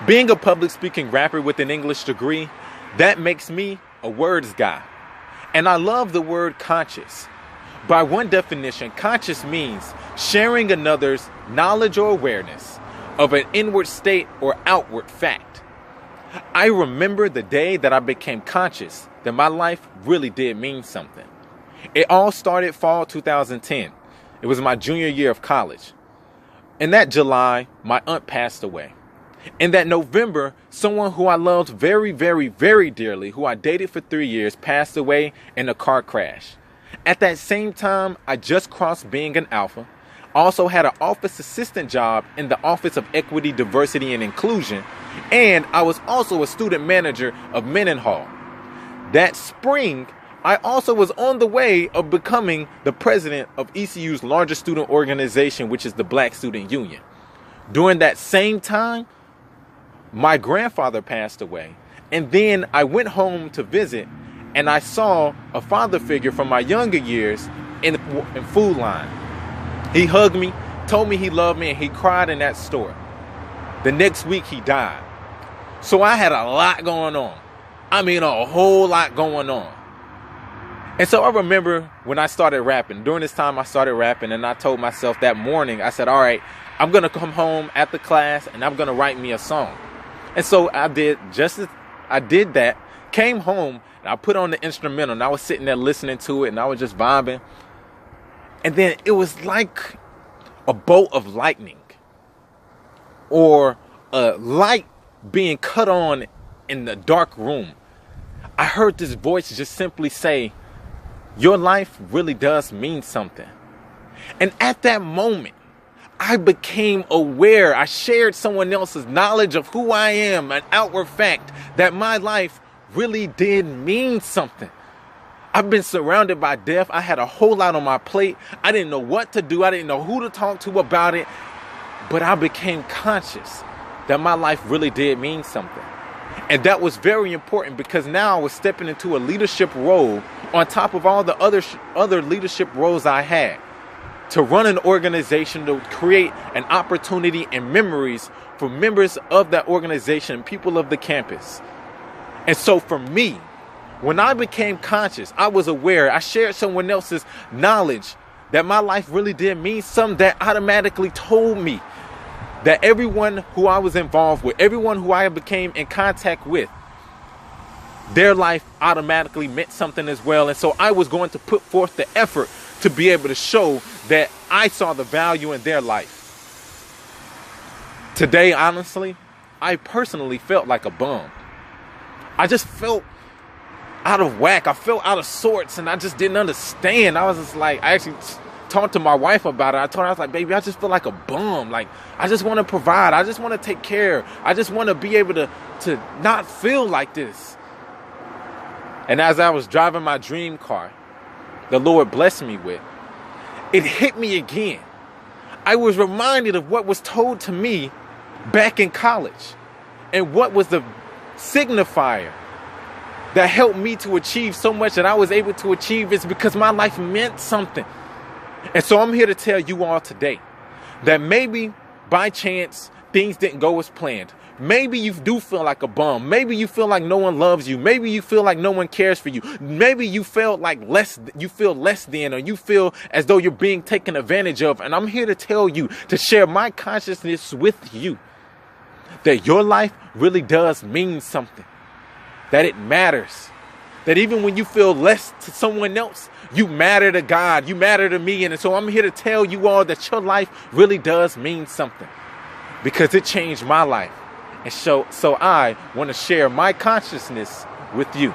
Being a public speaking rapper with an English degree, that makes me a words guy. And I love the word conscious. By one definition, conscious means sharing another's knowledge or awareness of an inward state or outward fact. I remember the day that I became conscious that my life really did mean something. It all started fall 2010. It was my junior year of college. In that July, my aunt passed away. In that November, someone who I loved very, very, very dearly, who I dated for 3 years, passed away in a car crash. At that same time, I just crossed being an alpha. I also had an office assistant job in the Office of Equity, Diversity, and Inclusion. And I was also a student manager of Mendenhall. That spring, I also was on the way of becoming the president of ECU's largest student organization, which is the Black Student Union. During that same time, my grandfather passed away, and then I went home to visit, and I saw a father figure from my younger years in Food Line. He hugged me, told me he loved me, and he cried in that store. The next week, he died. So I had a lot going on. I mean, a whole lot going on. And so I remember when I started rapping, during this time I started rapping, and I told myself that morning, I said, all right, I'm going to come home after class, and I'm going to write me a song. And so I did that, came home, and I put on the instrumental, and I was sitting there listening to it, and I was just vibing. And then it was like a bolt of lightning, or a light being cut on in the dark room. I heard this voice just simply say, your life really does mean something. And at that moment, I became aware. I shared someone else's knowledge of who I am, an outward fact that my life really did mean something. I've been surrounded by death. I had a whole lot on my plate. I didn't know what to do. I didn't know who to talk to about it. But I became conscious that my life really did mean something. And that was very important because now I was stepping into a leadership role on top of all the other leadership roles I had. To run an organization, to create an opportunity and memories for members of that organization, people of the campus. And so for me, when I became conscious, I was aware, I shared someone else's knowledge that my life really did mean something, that automatically told me that everyone who I was involved with, everyone who I became in contact with, their life automatically meant something as well. And so I was going to put forth the effort to be able to show that I saw the value in their life. Today, honestly, I personally felt like a bum. I just felt out of whack. I felt out of sorts, and I just didn't understand. I was just like, I actually talked to my wife about it. I told her, I was like, baby, I just feel like a bum. Like, I just want to provide. I just want to take care. I just want to be able to not feel like this. And as I was driving my dream car, the Lord blessed me with, it hit me again. I was reminded of what was told to me back in college, and what was the signifier that helped me to achieve so much that I was able to achieve is because my life meant something. And so I'm here to tell you all today that maybe by chance things didn't go as planned. Maybe you do feel like a bum. Maybe you feel like no one loves you. Maybe you feel like no one cares for you. Maybe you feel like you feel less than, or you feel as though you're being taken advantage of. And I'm here to tell you, to share my consciousness with you, that your life really does mean something, that it matters, that even when you feel less to someone else, you matter to God, you matter to me. And so I'm here to tell you all that your life really does mean something, because it changed my life. And so I want to share my consciousness with you.